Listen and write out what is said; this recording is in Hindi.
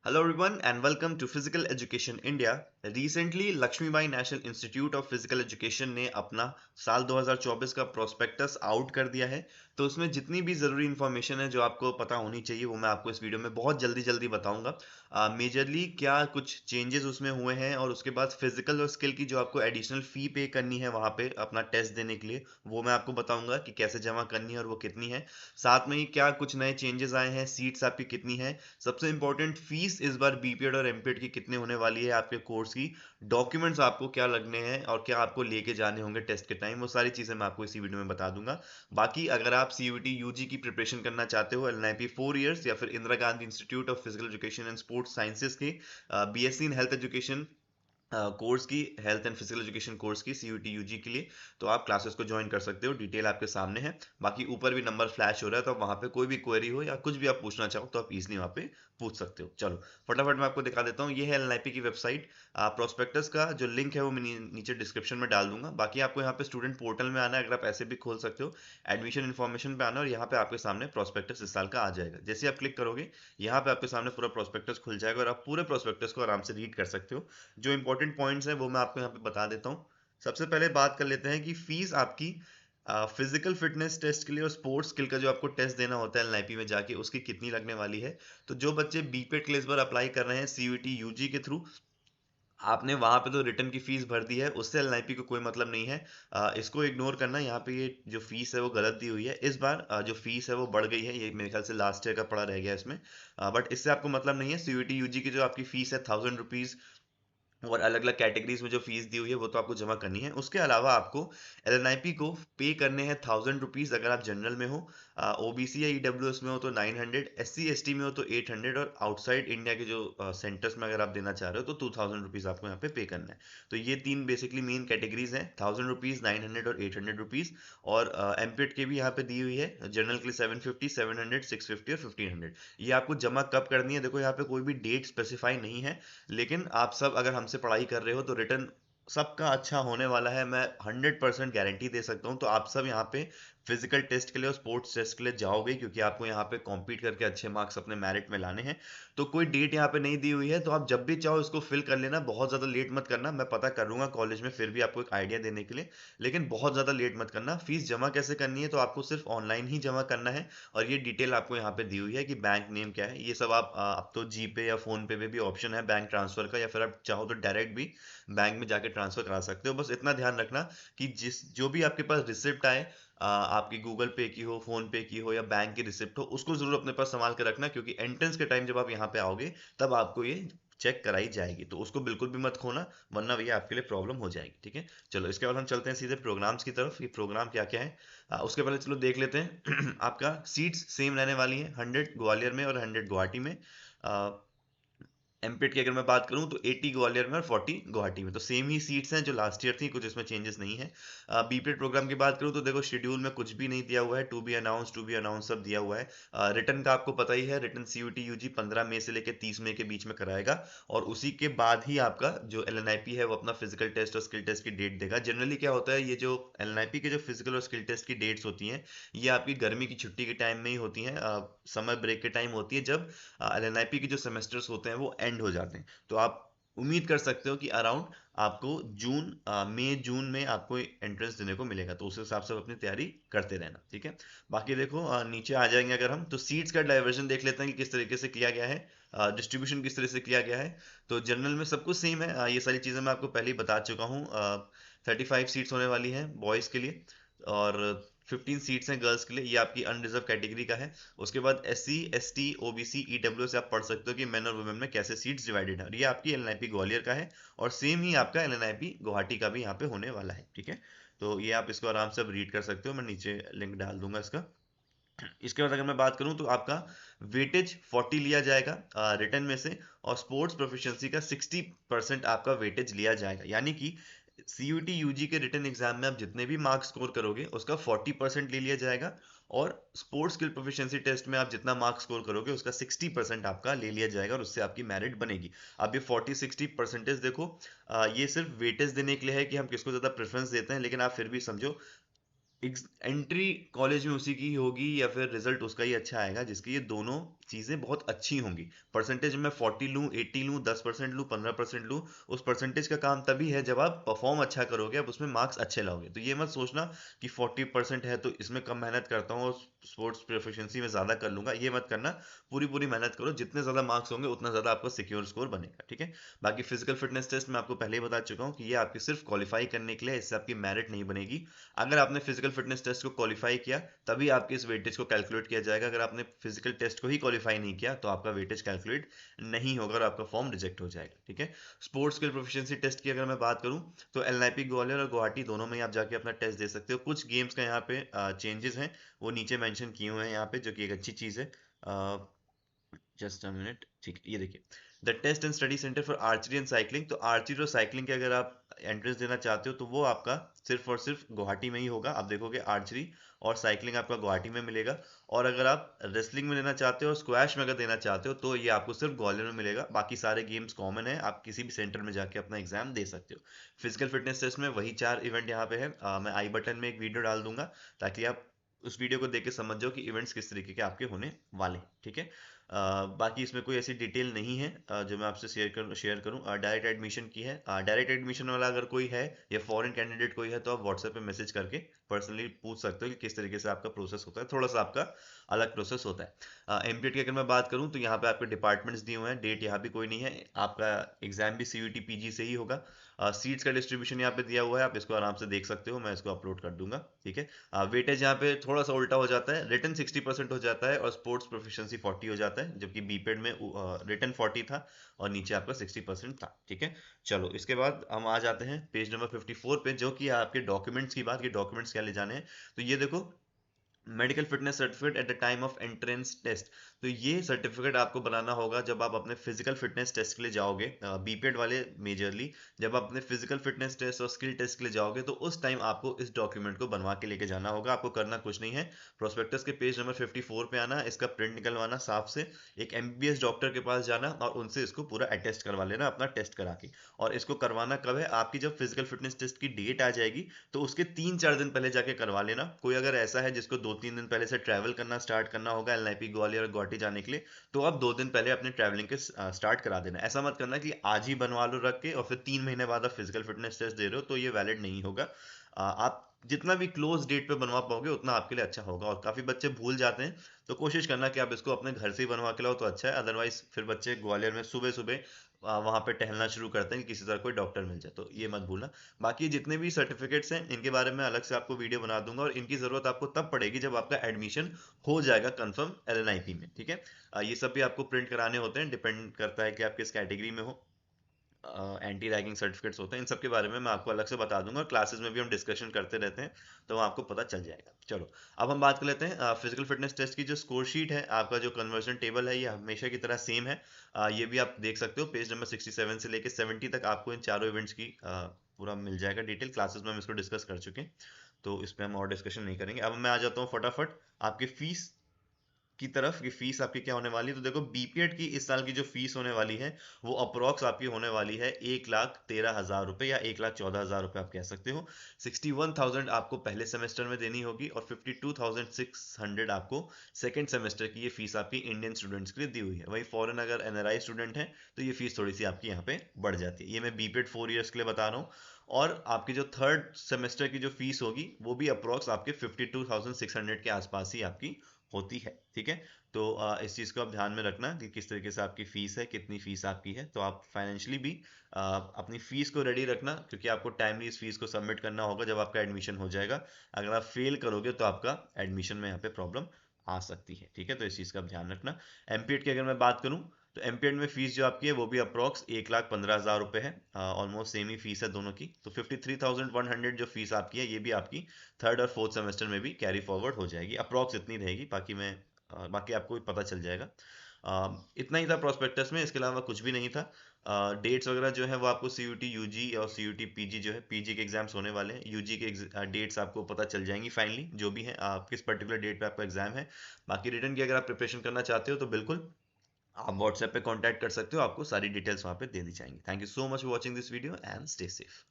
Hello everyone and welcome to Physical Education India. Recently Lakshmibai National Institute of physical Education ने अपना साल 2024 का प्रोस्पेक्टस आउट कर दिया है। तो उसमें जितनी भी ज़रूरी इन्फॉर्मेशन है जो आपको पता होनी चाहिए वो मैं आपको इस वीडियो में बहुत जल्दी जल्दी बताऊंगा। मेजरली क्या कुछ चेंजेस उसमें हुए हैं और उसके बाद फिजिकल और स्किल की जो आपको एडिशनल फ़ी पे करनी है वहाँ पे अपना टेस्ट देने के लिए वो मैं आपको बताऊंगा कि कैसे जमा करनी है और वो कितनी है। साथ में ही क्या कुछ नए चेंजेस आए हैं, सीट्स आपकी कितनी है, सबसे इंपॉर्टेंट फीस इस बार बीपीएड और एमपीएड की कितने होने वाली है आपके कोर्स की, डॉक्यूमेंट्स आपको क्या लगने हैं और क्या आपको लेके जाने होंगे टेस्ट के टाइम, वो सारी चीज़ें मैं आपको इसी वीडियो में बता दूंगा। बाकी अगर आप सीयूटी यूजी की प्रिपरेशन करना चाहते हो एलएनआईपी 4 इयर्स या फिर Indira Gandhi institute of physical education and sports sciences के BSc in health education course की, health and physical education course की सीयूटी यूजी के लिए, तो आप क्लासेस को ज्वाइन कर सकते हो। डिटेल आपके सामने है, बाकी ऊपर भी नंबर फ्लैश हो रहा है, तो वहां पे कोई भी क्वेरी हो या कुछ भी आप पूछना चाहो तो आप इजीली वहां पे पूछ सकते हो। चलो फटाफट मैं आपको दिखा देता हूँ, ये है एलएनआईपी की वेबसाइट। प्रोस्पेक्टस का जो लिंक है वो मैं नीचे डिस्क्रिप्शन में डाल दूंगा। बाकी आपको यहाँ पे स्टूडेंट पोर्टल में आना है, अगर आप ऐसे भी खोल सकते हो। एडमिशन इन्फॉर्मेशन पे आना और यहाँ पे आपके सामने प्रोस्पेक्टस इस साल का आ जाएगा। जैसे आप क्लिक करोगे यहाँ पे आपके सामने पूरा प्रोस्पेक्टस खुल जाएगा और आप पूरे प्रोस्पेक्टस को आराम से रीड कर सकते हो। जो इंपॉर्टेंट पॉइंट्स हैं वो मैं आपको यहाँ पे बता देता हूँ। सबसे पहले बात कर लेते हैं कि फीस आपकी फिजिकल फिटनेस टेस्ट के लिए और स्पोर्ट्स स्किल का जो आपको टेस्ट देना होता है एलआईपी में जाके, उसकी कितनी लगने वाली है। तो जो बच्चे बीपेड के लिए इस बार अप्लाई कर रहे हैं सीयूटी यूजी के थ्रू, आपने वहां पे तो रिटर्न की फीस भर दी है, उससे एलआईपी को कोई मतलब नहीं है। इसको इग्नोर करना। यहाँ पे ये जो फीस है वो गलत दी हुई है। इस बार जो फीस है वो बढ़ गई है, ये मेरे ख्याल से लास्ट ईयर का पड़ा रह गया इसमें। बट इससे आपको मतलब नहीं है। सीयूटी यूजी की जो आपकी फीस है 1000 रुपीज, और अलग अलग कैटेगरीज में जो फीस दी हुई है वो तो आपको जमा करनी है। उसके अलावा आपको एलएनआईपी को पे करने हैं 1000 रुपीज अगर आप जनरल में हो, ओबीसी या ईडब्ल्यूएस में हो तो 900, एससी एसटी में हो तो 800, और आउटसाइड इंडिया के जो सेंटर्स में अगर आप देना चाह रहे हो तो 2000 रुपीज आपको यहाँ पे करना है। तो ये तीन बेसिकली मेन कैटेगरीज हैं, 1000 रुपीज, 900 और 800 रुपीज। और एमपेड के भी यहाँ पे दी हुई है, जनरल के लिए 750, 700, 650 और 1500। ये आपको जमा कब करनी है, देखो यहाँ पे कोई भी डेट स्पेसिफाई नहीं है। लेकिन आप सब अगर हमसे पढ़ाई कर रहे हो तो रिटर्न सबका अच्छा होने वाला है, मैं 100% गारंटी दे सकता हूँ। तो आप सब यहाँ पे फिजिकल टेस्ट के लिए और स्पोर्ट्स टेस्ट के लिए जाओगे, क्योंकि आपको यहाँ पे कॉम्पीट करके अच्छे मार्क्स अपने मेरिट में लाने हैं। तो कोई डेट यहाँ पे नहीं दी हुई है, तो आप जब भी चाहो इसको फिल कर लेना, बहुत ज़्यादा लेट मत करना। मैं पता करूंगा कॉलेज में फिर भी आपको एक आइडिया देने के लिए, लेकिन बहुत ज़्यादा लेट मत करना। फीस जमा कैसे करनी है, तो आपको सिर्फ ऑनलाइन ही जमा करना है। और ये डिटेल आपको यहाँ पे दी हुई है कि बैंक नेम क्या है, ये सब आप अब तो जी पे या फोन पे भी ऑप्शन है बैंक ट्रांसफर का, या फिर आप चाहो तो डायरेक्ट भी बैंक में जाके ट्रांसफर करा सकते हो। बस इतना ध्यान रखना कि जिस जो भी आपके पास रिसिप्ट आए, आपकी गूगल पे की हो, फोन पे की हो या बैंक की रिसिप्ट हो, उसको जरूर अपने पास संभाल के रखना, क्योंकि एंट्रेंस के टाइम जब आप यहाँ पे आओगे तब आपको ये चेक कराई जाएगी। तो उसको बिल्कुल भी मत खोना, वरना भैया आपके लिए प्रॉब्लम हो जाएगी। ठीक है, चलो इसके बाद हम चलते हैं सीधे प्रोग्राम्स की तरफ। ये प्रोग्राम क्या क्या है, उसके पहले चलो देख लेते हैं। आपका सीट्स सेम रहने वाली है, 100 ग्वालियर में और 100 गुवाहाटी में। एमपेट की अगर मैं बात करूं तो 80 ग्वालियर में और 40 गुवाहाटी में, तो सेम ही सीट्स हैं जो लास्ट ईयर थी, कुछ इसमें चेंजेस नहीं है। बीपेड प्रोग्राम की बात करूं तो देखो शेड्यूल में कुछ भी नहीं दिया हुआ है, टू बी अनाउंस सब दिया हुआ है। रिटर्न का आपको पता ही है, रिटर्न सीयूटी यूजी 15 मई से लेकर 30 मई के बीच में कराएगा, और उसी के बाद ही आपका जो एलएनआईपी है वो अपना फिजिकल टेस्ट और स्किल टेस्ट की डेट देगा। जनरली क्या होता है, ये जो एलएनआईपी के जो फिजिकल और स्किल टेस्ट की डेट्स होती हैं, ये आपकी गर्मी की छुट्टी के टाइम में ही होती हैं, समर ब्रेक के टाइम होती है, जब एलएनआईपी के जो सेमेस्टर्स होते हैं वो एंड हो जाते हैं। तो आप उम्मीद कर सकते हो कि अराउंड आपको मई जून में आपको एंट्रेंस देने को मिलेगा, तो उस हिसाब से अपनी तैयारी करते रहना। ठीक है, बाकी देखो नीचे आ जाएंगे अगर हम, तो सीट्स का डाइवर्जन देख लेते हैं कि किस तरीके से किया गया है, डिस्ट्रीब्यूशन किस तरह से किया गया है। तो जनरल में सब कुछ सेम है, ये सारी चीज़ें मैं आपको पहले ही बता चुका हूँ। 35 सीट्स होने वाली हैं बॉयज़ के लिए, और 15 सीट्स हैं गर्ल्स के लिए, ये आपकी अनरिजर्व कैटेगरी का है। उसके बाद S C, S T, OBC, EW से आप पढ़ सकते हो कि मेन और वुमेन में कैसे सीट्स डिवाइडेड है, और ये आपकी एलएनआईपी ग्वालियर का है। और सेम ही आपका एलएनआईपी गुवाहाटी का भी यहाँ पे होने वाला है। ठीक है, तो ये आप इसको आराम से अब रीड कर सकते हो, मैं नीचे लिंक डाल दूंगा इसका। इसके बाद अगर मैं बात करूं तो आपका वेटेज 40 लिया जाएगा रिटर्न में से, और स्पोर्ट्स प्रोफिशिएंसी का 60% आपका वेटेज लिया जाएगा। यानी कि सीयूटी यूजी के रिटर्न एग्जाम में आप जितने भी मार्क्स स्कोर करोगे उसका 40% ले लिया जाएगा, और स्पोर्ट्स स्किल प्रोफिशिएंसी टेस्ट में आप जितना मार्क्स स्कोर करोगे उसका 60% आपका ले लिया जाएगा, और उससे आपकी मेरिट बनेगी। अब ये 40-60 परसेंटेज देखो, ये सिर्फ वेटेज देने के लिए है कि हम किसको ज़्यादा प्रेफरेंस देते हैं, लेकिन आप फिर भी समझो एंट्री कॉलेज में उसी की होगी या फिर रिजल्ट उसका ही अच्छा आएगा जिसकी ये दोनों चीज़ें बहुत अच्छी होंगी। परसेंटेज में 40 लूँ, 80 लूँ, 10% लूँ, 15% लूँ, उस परसेंटेज का काम तभी है जब आप परफॉर्म अच्छा करोगे, आप उसमें मार्क्स अच्छे लाओगे। तो ये मत सोचना कि 40% है तो इसमें कम मेहनत करता हूँ और स्पोर्ट्स प्रोफिशिएंसी में ज़्यादा कर लूंगा, ये मत करना। पूरी पूरी मेहनत करो, जितने ज़्यादा मार्क्स होंगे उतना ज़्यादा आपका सिक्योर स्कोर बनेगा, ठीक है। बाकी फिजिकल फिटनेस टेस्ट मैं आपको पहले ही बता चुका हूँ कि ये आपकी सिर्फ क्वालिफाई करने के लिए, इससे आपकी मेरिट नहीं बनेगी। अगर आपने फिजिकल फिटनेस टेस्ट को क्वालिफाई किया तभी आपके इस वेटेज को कैलकुलेट किया जाएगा। अगर आपने फिजिकल टेस्ट को ही क्वालिफाई नहीं किया तो आपका वेटेज कैलकुलेट नहीं होगा और आपका फॉर्म रिजेक्ट हो जाएगा, ठीक है। स्पोर्ट्स स्किल प्रोफिशिएंसी टेस्ट की अगर मैं बात करूं तो एलएनआईपी ग्वालियर और गुवाहाटी दोनों में आप जाके अपना टेस्ट दे सकते हो। कुछ गेम्स का यहाँ पे चेंजेस हैं, वो नीचे मेंशन किए हुए हैं यहाँ पे, जो कि एक अच्छी चीज़ है। जस्ट अ मिनट, ठीक है, ये देखिए, the test and study centre for archery and cycling. तो आर्चरी और साइकिलिंग के अगर आप एंट्रेंस देना चाहते हो तो वो आपका सिर्फ और सिर्फ गुवाहाटी में ही होगा। आप देखोगे आर्चरी और साइकिलिंग आपका गुवाहाटी में मिलेगा। और अगर आप रेसलिंग में देना चाहते हो और स्क्वैश में अगर देना चाहते हो तो ये आपको सिर्फ ग्वालियर में मिलेगा। बाकी सारे गेम्स कॉमन है, आप किसी भी सेंटर में जाके अपना एग्जाम दे सकते हो। फिजिकल फिटनेस टेस्ट में वही 4 इवेंट यहाँ पे है। मैं आई बटन में एक वीडियो डाल दूंगा ताकि आप उस वीडियो को देख के समझ जाओ कि इवेंट्स किस तरीके के आपके होने वाले हैं, ठीक है। बाकी इसमें कोई ऐसी डिटेल नहीं है जो मैं आपसे शेयर करूं। डायरेक्ट एडमिशन की है, डायरेक्ट एडमिशन वाला अगर कोई है या फॉरेन कैंडिडेट कोई है तो आप व्हाट्सएप पे मैसेज करके पर्सनली पूछ सकते हो कि किस तरीके से आपका प्रोसेस होता है। थोड़ा सा आपका अलग प्रोसेस होता है। एमपीएड की अगर मैं बात करूं तो यहाँ पे आपके डिपार्टमेंट्स दिए हुए हैं, डेट यहाँ भी कोई नहीं है। आपका एग्जाम भी सीयूटी पीजी से ही होगा। सीट्स का डिस्ट्रीब्यूशन यहाँ पे दिया हुआ है, आप इसको आराम से देख सकते हो, मैं इसको अपलोड कर दूंगा, ठीक है। वेटेज यहाँ पे थोड़ा सा उल्टा हो जाता है, रिटन 60% हो जाता है और स्पोर्ट्स प्रोफिशिएंसी 40 हो जाता है, जबकि बीपेड में रिटन 40 था और नीचे आपका 60% था, ठीक है। चलो इसके बाद हम आ जाते हैं पेज नंबर 54 पे, जो कि आपके डॉक्यूमेंट्स की बात, कि डॉक्यूमेंट्स क्या ले जाने हैं। तो ये देखो, medical fitness certificate at the time of entrance test. तो ये सर्टिफिकेट आपको बनाना होगा जब आप अपने फिजिकल फिटनेस टेस्ट के लिए जाओगे, बीपेड वाले मेजरली। जब आप अपने फिजिकल फिटनेस टेस्ट और स्किल टेस्ट के लिए जाओगे तो उस टाइम आपको इस डॉक्यूमेंट को बनवा के लेके जाना होगा। आपको करना कुछ नहीं है, प्रोस्पेक्टस के पेज नंबर 54 पे आना, इसका प्रिंट निकलवाना साफ से, एक एमबीबीएस डॉक्टर के पास जाना और उनसे इसको पूरा अटेस्ट करवा लेना अपना टेस्ट करा के। और इसको करवाना कब है, आपकी जब फिजिकल फिटनेस टेस्ट की डेट आ जाएगी तो उसके 3-4 दिन पहले जाके करवा लेना। कोई अगर ऐसा है जिसको 2-3 दिन पहले से ट्रैवल करना स्टार्ट करना होगा एलआईपी ग्वालियर और गुवाहाटी जाने के लिए, तो आप 2 दिन पहले अपने ट्रैवलिंग के स्टार्ट करा देना। ऐसा मत करना कि आज ही बनवा लो रख के और फिर 3 महीने बाद आप फिजिकल फिटनेस टेस्ट दे रहे हो, तो ये वैलिड नहीं होगा। आप जितना भी क्लोज डेट पे बनवा पाओगे उतना आपके लिए अच्छा होगा। और काफी बच्चे भूल जाते हैं, तो कोशिश करना कि आप इसको अपने घर से ही बनवा के लाओ तो अच्छा है। अदरवाइज फिर बच्चे ग्वालियर में सुबह सुबह वहां पे टहलना शुरू करते हैं कि किसी तरह कोई डॉक्टर मिल जाए, तो ये मत भूलना। बाकी जितने भी सर्टिफिकेट्स हैं इनके बारे में अलग से आपको वीडियो बना दूंगा, और इनकी जरूरत आपको तब पड़ेगी जब आपका एडमिशन हो जाएगा कंफर्म एलएनआईपी में, ठीक है। ये सब भी आपको प्रिंट कराने होते हैं, डिपेंड करता है कि आप किस कैटेगरी में हो। एंटी रैगिंग सर्टिफिकेट्स होते हैं, इन सब के बारे में मैं आपको अलग से बता दूंगा, और क्लासेस में भी हम डिस्कशन करते रहते हैं, तो आपको पता चल जाएगा। चलो अब हम बात कर लेते हैं फिजिकल फिटनेस टेस्ट की जो स्कोर शीट है, आपका जो कन्वर्जन टेबल है, ये हमेशा की तरह सेम है। ये भी आप देख सकते हो, पेज नंबर 67 से लेकर 70 तक आपको इन चारों इवेंट्स की पूरा मिल जाएगा डिटेल। क्लासेस में हम इसको डिस्कस कर चुके हैं, तो इस पर हम और डिस्कशन नहीं करेंगे। अब मैं आ जाता हूँ फटाफट आपकी फीस की तरफ, कि फीस आपकी क्या होने वाली है। तो देखो, बीपीएड की इस साल की जो फीस होने वाली है वो अप्रोक्स आपकी होने वाली है 1,13,000 रुपए या 1,14,000 रुपए आप कह सकते हो। 61,000 आपको पहले सेमेस्टर में देनी होगी और 52,600 आपको सेकेंड सेमेस्टर की, ये फीस आपकी इंडियन स्टूडेंट्स के लिए दी हुई है। वही फॉरेन अगर एनआरआई स्टूडेंट है तो ये फीस थोड़ी सी आपकी यहाँ पे बढ़ जाती है। ये मैं बीपीएड 4 इयर्स के लिए बता रहा हूँ। और आपकी जो थर्ड सेमेस्टर की जो फीस होगी वो भी अप्रोक्स आपके 52,600 के आसपास ही आपकी होती है, ठीक है। तो इस चीज़ को आप ध्यान में रखना कि किस तरीके से आपकी फीस है, कितनी फीस आपकी है। तो आप फाइनेंशियली भी अपनी फीस को रेडी रखना, क्योंकि आपको टाइमली इस फीस को सबमिट करना होगा जब आपका एडमिशन हो जाएगा। अगर आप फेल करोगे तो आपका एडमिशन में यहाँ पे प्रॉब्लम आ सकती है, ठीक है। तो इस चीज़ का आप ध्यान रखना। एमपीएड की अगर मैं बात करूँ तो एमपीएड में फीस जो आपकी है वो भी अप्रॉक्स 1,15,000 रुपये है। ऑलमोस्ट सेम ही फीस है दोनों की। तो 53,100 जो फीस आपकी है ये भी आपकी थर्ड और फोर्थ सेमेस्टर में भी कैरी फॉरवर्ड हो जाएगी, अप्रॉक्स इतनी रहेगी। बाकी आपको भी पता चल जाएगा। इतना ही था प्रोस्पेक्टस में, इसके अलावा कुछ भी नहीं था। डेट्स वगैरह जो है वो आपको सीयूटी यूजी और सीयूटी पीजी, जो है पीजी के एग्जाम्स होने वाले हैं, यूजी के डेट्स आपको पता चल जाएंगी फाइनली, जो भी है आप किस पर्टिकुलर डेट पे आपका एग्जाम है। बाकी रिटर्न की अगर आप प्रिपरेशन करना चाहते हो तो बिल्कुल आप व्हाट्सएप पे कांटेक्ट कर सकते हो, आपको सारी डिटेल्स वहां पे दे दी जाएंगी। Thank you so much for watching this video and stay safe.